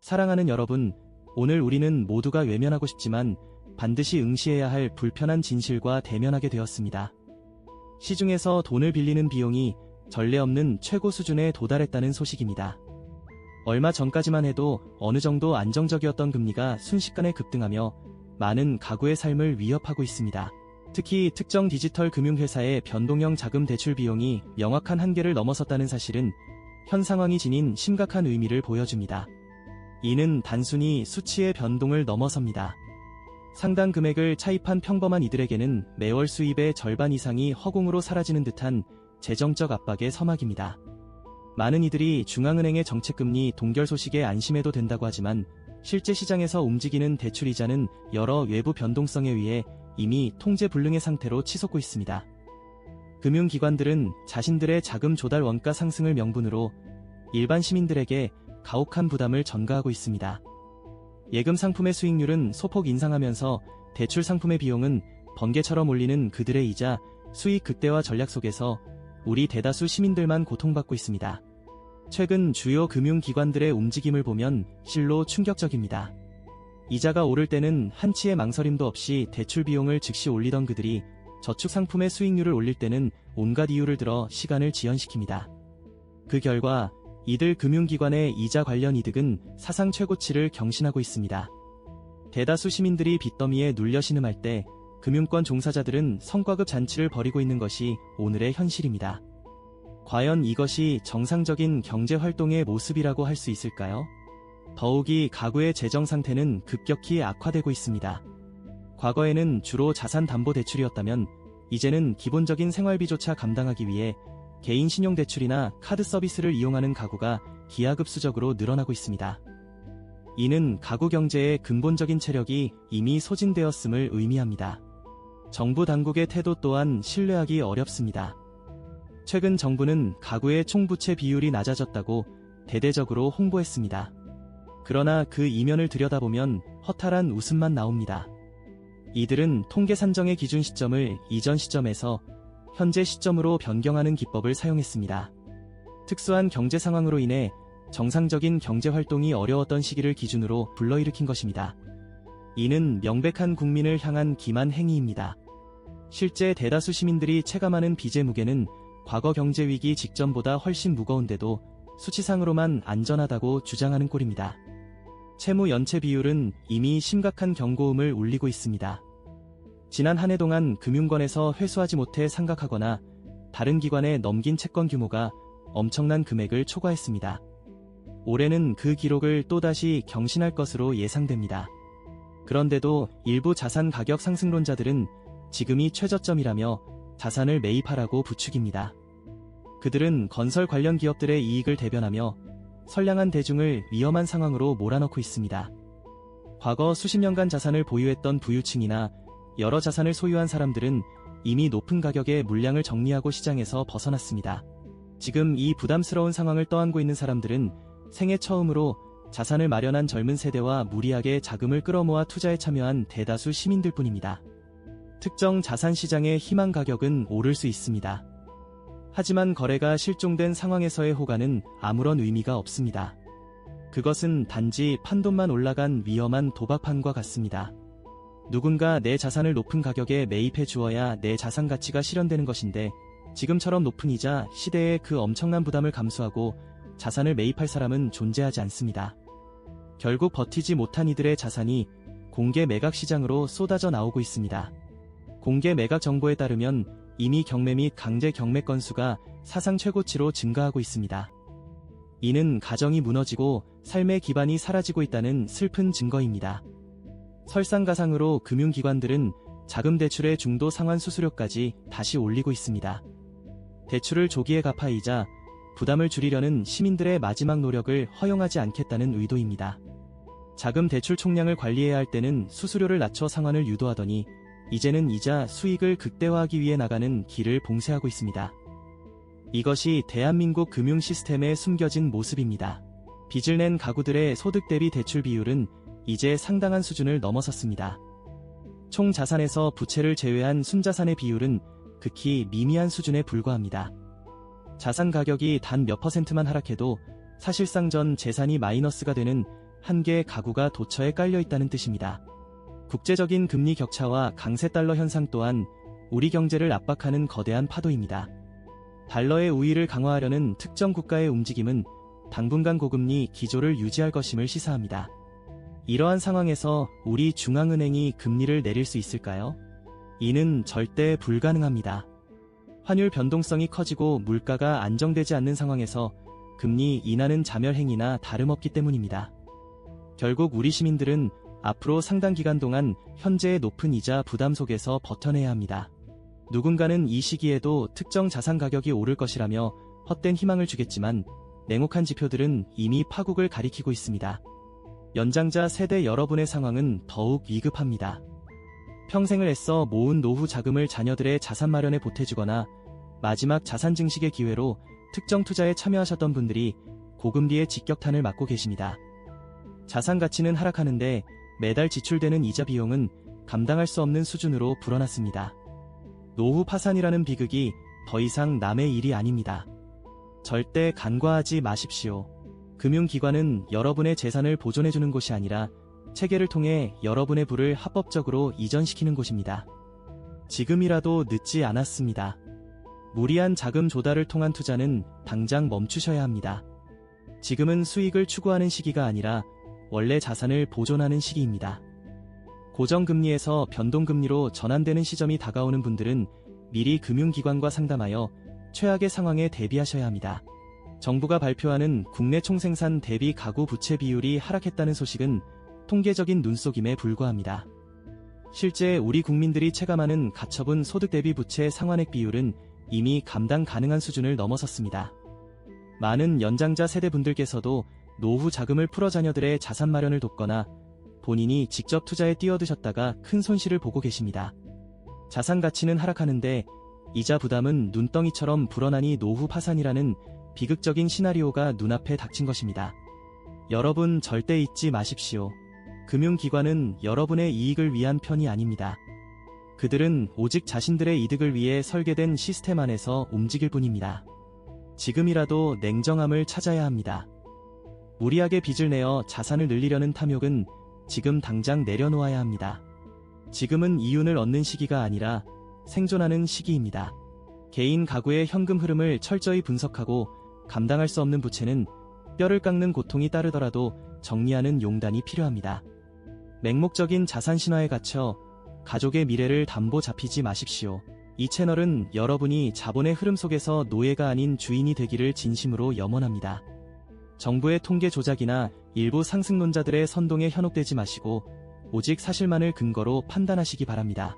사랑하는 여러분, 오늘 우리는 모두가 외면하고 싶지만 반드시 응시해야 할 불편한 진실과 대면하게 되었습니다. 시중에서 돈을 빌리는 비용이 전례 없는 최고 수준에 도달했다는 소식입니다. 얼마 전까지만 해도 어느 정도 안정적이었던 금리가 순식간에 급등하며 많은 가구의 삶을 위협하고 있습니다. 특히 특정 디지털 금융회사의 변동형 자금 대출 비용이 명확한 한계를 넘어섰다는 사실은 현 상황이 지닌 심각한 의미를 보여줍니다. 이는 단순히 수치의 변동을 넘어섭니다. 상당 금액을 차입한 평범한 이들에게는 매월 수입의 절반 이상이 허공으로 사라지는 듯한 재정적 압박의 서막입니다. 많은 이들이 중앙은행의 정책금리 동결 소식에 안심해도 된다고 하지만 실제 시장에서 움직이는 대출이자는 여러 외부 변동성에 의해 이미 통제불능의 상태로 치솟고 있습니다. 금융기관들은 자신들의 자금 조달 원가 상승을 명분으로 일반 시민들에게 가혹한 부담을 전가하고 있습니다. 예금 상품의 수익률은 소폭 인상하면서 대출 상품의 비용은 번개처럼 올리는 그들의 이자, 수익 극대화 전략 속에서 우리 대다수 시민들만 고통받고 있습니다. 최근 주요 금융기관들의 움직임을 보면 실로 충격적입니다. 이자가 오를 때는 한치의 망설임도 없이 대출 비용을 즉시 올리던 그들이 저축 상품의 수익률을 올릴 때는 온갖 이유를 들어 시간을 지연시킵니다. 그 결과 이들 금융기관의 이자 관련 이득은 사상 최고치를 경신하고 있습니다. 대다수 시민들이 빚더미에 눌려 신음할 때 금융권 종사자들은 성과급 잔치를 벌이고 있는 것이 오늘의 현실입니다. 과연 이것이 정상적인 경제활동의 모습이라고 할 수 있을까요? 더욱이 가구의 재정 상태는 급격히 악화되고 있습니다. 과거에는 주로 자산담보대출이었다면 이제는 기본적인 생활비조차 감당하기 위해 개인 신용대출이나 카드 서비스를 이용하는 가구가 기하급수적으로 늘어나고 있습니다. 이는 가구 경제의 근본적인 체력이 이미 소진되었음을 의미합니다. 정부 당국의 태도 또한 신뢰하기 어렵습니다. 최근 정부는 가구의 총부채 비율이 낮아졌다고 대대적으로 홍보했습니다. 그러나 그 이면을 들여다보면 허탈한 웃음만 나옵니다. 이들은 통계 산정의 기준 시점을 이전 시점에서 현재 시점으로 변경하는 기법을 사용했습니다. 특수한 경제 상황으로 인해 정상적인 경제 활동이 어려웠던 시기를 기준으로 불러일으킨 것입니다. 이는 명백한 국민을 향한 기만 행위입니다. 실제 대다수 시민들이 체감하는 빚의 무게는 과거 경제위기 직전보다 훨씬 무거운데도 수치상으로만 안전하다고 주장하는 꼴입니다. 채무 연체 비율은 이미 심각한 경고음을 울리고 있습니다. 지난 한 해 동안 금융권에서 회수하지 못해 상각하거나 다른 기관에 넘긴 채권 규모가 엄청난 금액을 초과했습니다. 올해는 그 기록을 또다시 경신할 것으로 예상됩니다. 그런데도 일부 자산 가격 상승론자들은 지금이 최저점이라며 자산을 매입하라고 부추깁니다. 그들은 건설 관련 기업들의 이익을 대변하며 선량한 대중을 위험한 상황으로 몰아넣고 있습니다. 과거 수십 년간 자산을 보유했던 부유층이나 여러 자산을 소유한 사람들은 이미 높은 가격의 물량을 정리하고 시장에서 벗어났습니다. 지금 이 부담스러운 상황을 떠안고 있는 사람들은 생애 처음으로 자산을 마련한 젊은 세대와 무리하게 자금을 끌어모아 투자에 참여한 대다수 시민들 뿐입니다. 특정 자산 시장의 희망 가격은 오를 수 있습니다. 하지만 거래가 실종된 상황에서의 호가는 아무런 의미가 없습니다. 그것은 단지 판돈만 올라간 위험한 도박판과 같습니다. 누군가 내 자산을 높은 가격에 매입해 주어야 내 자산 가치가 실현되는 것인데 지금처럼 높은 이자 시대의 그 엄청난 부담을 감수하고 자산을 매입할 사람은 존재하지 않습니다. 결국 버티지 못한 이들의 자산이 공개 매각 시장으로 쏟아져 나오고 있습니다. 공개 매각 정보에 따르면 이미 경매 및 강제 경매 건수가 사상 최고치로 증가하고 있습니다. 이는 가정이 무너지고 삶의 기반이 사라지고 있다는 슬픈 증거입니다. 설상가상으로 금융기관들은 자금 대출의 중도 상환 수수료까지 다시 올리고 있습니다. 대출을 조기에 갚아이자 부담을 줄이려는 시민들의 마지막 노력을 허용하지 않겠다는 의도입니다. 자금 대출 총량을 관리해야 할 때는 수수료를 낮춰 상환을 유도하더니 이제는 이자 수익을 극대화하기 위해 나가는 길을 봉쇄하고 있습니다. 이것이 대한민국 금융 시스템의 숨겨진 모습입니다. 빚을 낸 가구들의 소득 대비 대출 비율은 이제 상당한 수준을 넘어섰습니다. 총 자산에서 부채를 제외한 순자산의 비율은 극히 미미한 수준에 불과합니다. 자산 가격이 단 몇 %만 하락해도 사실상 전 재산이 마이너스가 되는 한 개의 가구가 도처에 깔려 있다는 뜻입니다. 국제적인 금리 격차와 강세 달러 현상 또한 우리 경제를 압박하는 거대한 파도입니다. 달러의 우위를 강화하려는 특정 국가의 움직임은 당분간 고금리 기조를 유지할 것임을 시사합니다. 이러한 상황에서 우리 중앙은행이 금리를 내릴 수 있을까요? 이는 절대 불가능합니다. 환율 변동성이 커지고 물가가 안정되지 않는 상황에서 금리 인하는 자멸행위나 다름없기 때문입니다. 결국 우리 시민들은 앞으로 상당 기간 동안 현재의 높은 이자 부담 속에서 버텨내야 합니다. 누군가는 이 시기에도 특정 자산 가격이 오를 것이라며 헛된 희망을 주겠지만 냉혹한 지표들은 이미 파국을 가리키고 있습니다. 연장자 세대 여러분의 상황은 더욱 위급합니다. 평생을 애써 모은 노후 자금을 자녀들의 자산 마련에 보태주거나 마지막 자산 증식의 기회로 특정 투자에 참여하셨던 분들이 고금리의 직격탄을 맞고 계십니다. 자산 가치는 하락하는데 매달 지출되는 이자 비용은 감당할 수 없는 수준으로 불어났습니다. 노후 파산이라는 비극이 더 이상 남의 일이 아닙니다. 절대 간과하지 마십시오. 금융기관은 여러분의 재산을 보존해주는 곳이 아니라 체계를 통해 여러분의 부를 합법적으로 이전시키는 곳입니다. 지금이라도 늦지 않았습니다. 무리한 자금 조달을 통한 투자는 당장 멈추셔야 합니다. 지금은 수익을 추구하는 시기가 아니라 원래 자산을 보존하는 시기입니다. 고정금리에서 변동금리로 전환되는 시점이 다가오는 분들은 미리 금융기관과 상담하여 최악의 상황에 대비하셔야 합니다. 정부가 발표하는 국내 총생산 대비 가구 부채 비율이 하락했다는 소식은 통계적인 눈속임에 불과합니다. 실제 우리 국민들이 체감하는 가처분 소득 대비 부채 상환액 비율은 이미 감당 가능한 수준을 넘어섰습니다. 많은 연장자 세대분들께서도 노후 자금을 풀어 자녀들의 자산 마련을 돕거나 본인이 직접 투자에 뛰어드셨다가 큰 손실을 보고 계십니다. 자산 가치는 하락하는데 이자 부담은 눈덩이처럼 불어나니 노후 파산이라는 비극적인 시나리오가 눈앞에 닥친 것입니다. 여러분 절대 잊지 마십시오. 금융기관은 여러분의 이익을 위한 편이 아닙니다. 그들은 오직 자신들의 이득을 위해 설계된 시스템 안에서 움직일 뿐입니다. 지금이라도 냉정함을 찾아야 합니다. 무리하게 빚을 내어 자산을 늘리려는 탐욕은 지금 당장 내려놓아야 합니다. 지금은 이윤을 얻는 시기가 아니라 생존하는 시기입니다. 개인 가구의 현금 흐름을 철저히 분석하고 감당할 수 없는 부채는 뼈를 깎는 고통이 따르더라도 정리하는 용단이 필요합니다. 맹목적인 자산 신화에 갇혀 가족의 미래를 담보 잡히지 마십시오. 이 채널은 여러분이 자본의 흐름 속에서 노예가 아닌 주인이 되기를 진심으로 염원합니다. 정부의 통계 조작이나 일부 상승론자들의 선동에 현혹되지 마시고 오직 사실만을 근거로 판단하시기 바랍니다.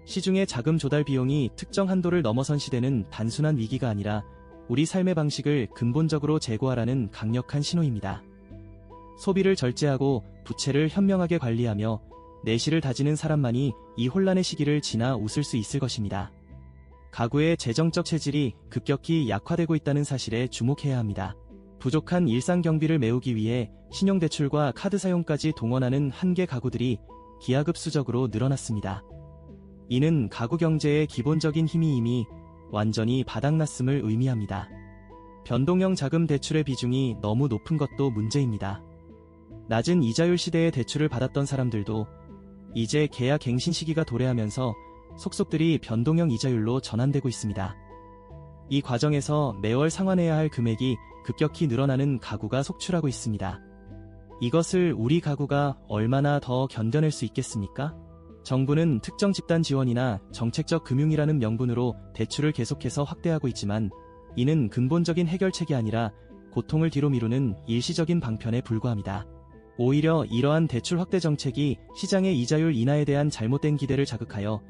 시중의 자금 조달 비용이 특정 한도를 넘어선 시대는 단순한 위기가 아니라 우리 삶의 방식을 근본적으로 재고하라는 강력한 신호입니다. 소비를 절제하고 부채를 현명하게 관리하며 내실을 다지는 사람만이 이 혼란의 시기를 지나 웃을 수 있을 것입니다. 가구의 재정적 체질이 급격히 약화되고 있다는 사실에 주목해야 합니다. 부족한 일상 경비를 메우기 위해 신용대출과 카드 사용까지 동원하는 한계 가구들이 기하급수적으로 늘어났습니다. 이는 가구 경제의 기본적인 힘이 이미 완전히 바닥났음을 의미합니다. 변동형 자금 대출의 비중이 너무 높은 것도 문제입니다. 낮은 이자율 시대에 대출을 받았던 사람들도 이제 계약 갱신 시기가 도래하면서 속속들이 변동형 이자율로 전환되고 있습니다. 이 과정에서 매월 상환해야 할 금액이 급격히 늘어나는 가구가 속출하고 있습니다. 이것을 우리 가구가 얼마나 더 견뎌낼 수 있겠습니까? 정부는 특정 집단 지원이나 정책적 금융이라는 명분으로 대출을 계속해서 확대하고 있지만 이는 근본적인 해결책이 아니라 고통을 뒤로 미루는 일시적인 방편에 불과합니다. 오히려 이러한 대출 확대 정책이 시장의 이자율 인하에 대한 잘못된 기대를 자극하여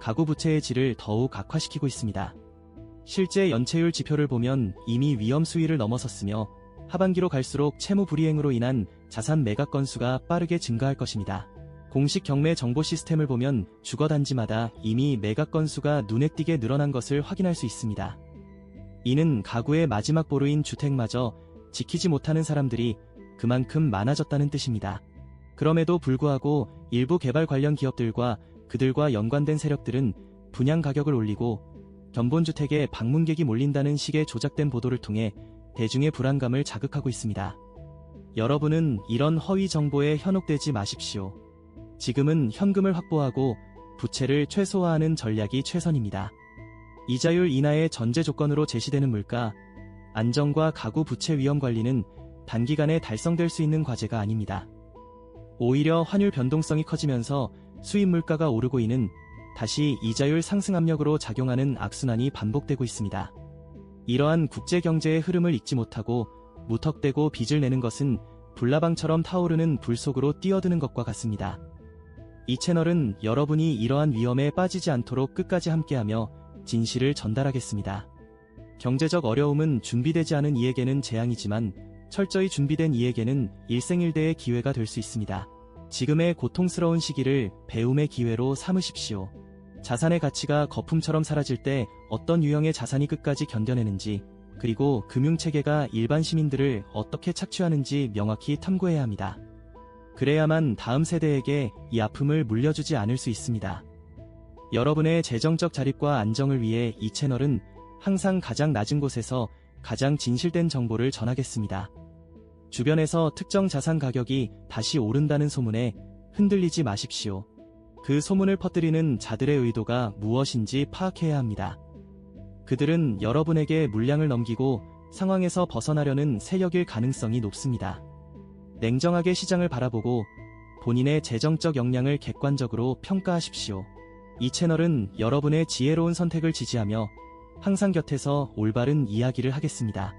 가구 부채의 질을 더욱 악화시키고 있습니다. 실제 연체율 지표를 보면 이미 위험 수위를 넘어섰으며 하반기로 갈수록 채무 불이행으로 인한 자산 매각 건수가 빠르게 증가할 것입니다. 공식 경매 정보 시스템을 보면 주거단지마다 이미 매각 건수가 눈에 띄게 늘어난 것을 확인할 수 있습니다. 이는 가구의 마지막 보루인 주택마저 지키지 못하는 사람들이 그만큼 많아졌다는 뜻입니다. 그럼에도 불구하고 일부 개발 관련 기업들과 그들과 연관된 세력들은 분양 가격을 올리고 견본주택에 방문객이 몰린다는 식의 조작된 보도를 통해 대중의 불안감을 자극하고 있습니다. 여러분은 이런 허위 정보에 현혹되지 마십시오. 지금은 현금을 확보하고 부채를 최소화하는 전략이 최선입니다. 이자율 인하의 전제 조건으로 제시되는 물가 안정과 가구 부채 위험 관리는 단기간에 달성될 수 있는 과제가 아닙니다. 오히려 환율 변동성이 커지면서 수입 물가가 오르고 이는 다시 이자율 상승 압력으로 작용하는 악순환이 반복되고 있습니다. 이러한 국제 경제의 흐름을 읽지 못하고 무턱대고 빚을 내는 것은 불나방처럼 타오르는 불 속으로 뛰어드는 것과 같습니다. 이 채널은 여러분이 이러한 위험에 빠지지 않도록 끝까지 함께하며 진실을 전달하겠습니다. 경제적 어려움은 준비되지 않은 이에게는 재앙이지만 철저히 준비된 이에게는 일생일대의 기회가 될 수 있습니다. 지금의 고통스러운 시기를 배움의 기회로 삼으십시오. 자산의 가치가 거품처럼 사라질 때 어떤 유형의 자산이 끝까지 견뎌내는지, 그리고 금융체계가 일반 시민들을 어떻게 착취하는지 명확히 탐구해야 합니다. 그래야만 다음 세대에게 이 아픔을 물려주지 않을 수 있습니다. 여러분의 재정적 자립과 안정을 위해 이 채널은 항상 가장 낮은 곳에서 가장 진실된 정보를 전하겠습니다. 주변에서 특정 자산 가격이 다시 오른다는 소문에 흔들리지 마십시오. 그 소문을 퍼뜨리는 자들의 의도가 무엇인지 파악해야 합니다. 그들은 여러분에게 물량을 넘기고 상황에서 벗어나려는 세력일 가능성이 높습니다. 냉정하게 시장을 바라보고 본인의 재정적 역량을 객관적으로 평가하십시오. 이 채널은 여러분의 지혜로운 선택을 지지하며 항상 곁에서 올바른 이야기를 하겠습니다.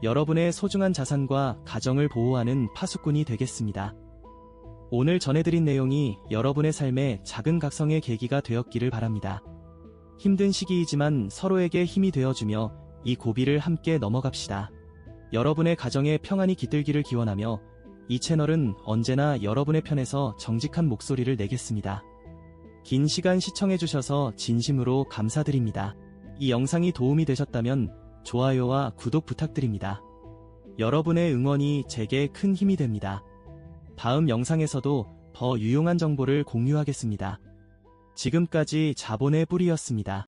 여러분의 소중한 자산과 가정을 보호하는 파수꾼이 되겠습니다. 오늘 전해드린 내용이 여러분의 삶에 작은 각성의 계기가 되었기를 바랍니다. 힘든 시기이지만 서로에게 힘이 되어주며 이 고비를 함께 넘어갑시다. 여러분의 가정에 평안이 깃들기를 기원하며 이 채널은 언제나 여러분의 편에서 정직한 목소리를 내겠습니다. 긴 시간 시청해주셔서 진심으로 감사드립니다. 이 영상이 도움이 되셨다면 좋아요와 구독 부탁드립니다. 여러분의 응원이 제게 큰 힘이 됩니다. 다음 영상에서도 더 유용한 정보를 공유하겠습니다. 지금까지 자본의 뿌리였습니다.